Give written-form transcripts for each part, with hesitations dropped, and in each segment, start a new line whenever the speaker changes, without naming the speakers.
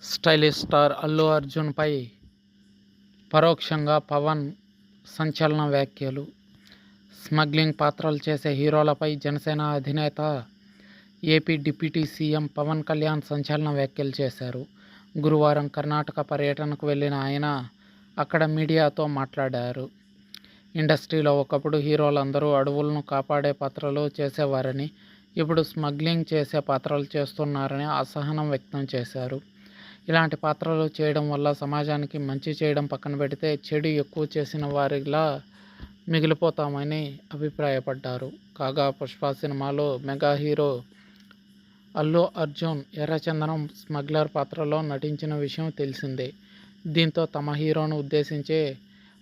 Stylish star Allu అర్జున్పై పరోక్షంగా పవన్ సంచలన వ్యాఖ్యలు. స్మగ్లింగ్ పాత్రలు చేసే హీరోలపై జనసేన అధినేత AP deputy CM Pawan Kalyan సంచలన వ్యాఖ్యలు చేశారు. గురువారం కర్ణాటక పర్యటనకు వెళ్లిన ఆయన అక్కడ మీడియాతో మాట్లాడారు. ఇండస్ట్రీలో ఒకప్పుడు హీరోలందరూ అడవులను కాపాడే పాత్రలు చేసేవారని, ఇప్పుడు స్మగ్లింగ్ చేసే పాత్రలు చేస్తున్నారని అసహనం వ్యక్తం చేశారు. ఇలాంటి పాత్రలు చేయడం వల్ల సమాజానికి మంచి చేయడం పక్కన పెడితే చెడు ఎక్కువ చేసిన వారిలా మిగిలిపోతామని అభిప్రాయపడ్డారు. కాగా పుష్ప సినిమాలో మెగా హీరో అల్లు అర్జున్ ఎర్రచందనం స్మగ్లర్ పాత్రలో నటించిన విషయం తెలిసిందే. దీంతో తమ హీరోను ఉద్దేశించే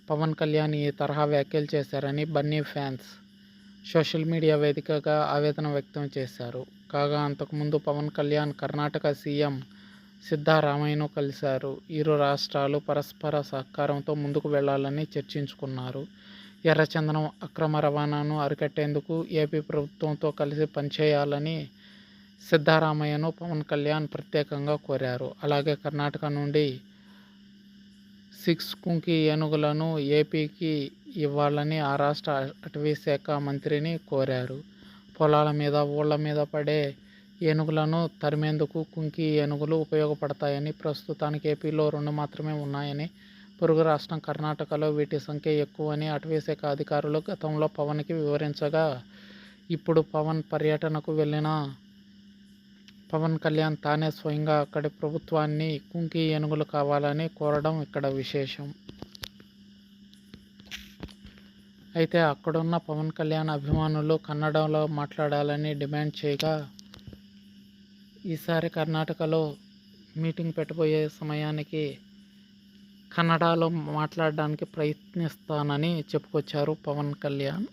పవన్ కళ్యాణ్ ఈ తరహా వ్యాఖ్యలు చేశారని బన్నీ ఫ్యాన్స్ సోషల్ మీడియా వేదికగా ఆవేదన వ్యక్తం చేశారు. కాగా అంతకుముందు పవన్ కళ్యాణ్ కర్ణాటక సీఎం సిద్ధరామయ్యను కలిశారు. ఇరు రాష్ట్రాలు పరస్పర సహకారంతో ముందుకు వెళ్లాలని చర్చించుకున్నారు. ఎర్రచందనం అక్రమ రవాణాను అరికట్టేందుకు ఏపీ ప్రభుత్వంతో కలిసి పనిచేయాలని సిద్ధరామయ్యను పవన్ కళ్యాణ్ ప్రత్యేకంగా కోరారు. అలాగే కర్ణాటక నుండి 6 కుంకి ఏనుగులను ఏపీకి ఇవ్వాలని ఆ రాష్ట్ర అటవీశాఖ మంత్రిని కోరారు. పొలాల మీద, ఊళ్ల మీద పడే ఏనుగులను తరిమేందుకు కుంకి ఏనుగులు ఉపయోగపడతాయని, ప్రస్తుతానికి ఏపీలో 2 మాత్రమే ఉన్నాయని, పొరుగు రాష్ట్రం కర్ణాటకలో వీటి సంఖ్య ఎక్కువని అటవీశాఖ అధికారులు గతంలో పవన్కి వివరించగా, ఇప్పుడు పవన్ పర్యటనకు వెళ్లిన పవన్ కళ్యాణ్ తానే స్వయంగా అక్కడి ప్రభుత్వాన్ని కుంకి ఏనుగులు కావాలని కోరడం ఇక్కడ విశేషం. అయితే అక్కడున్న పవన్ కళ్యాణ్ అభిమానులు కన్నడలో మాట్లాడాలని డిమాండ్ చేయగా, ఈసారి కర్ణాటకలో మీటింగ్ పెట్టబోయే సమయానికి కన్నడలో మాట్లాడడానికి ప్రయత్నిస్తానని చెప్పుకొచ్చారు పవన్ కళ్యాణ్.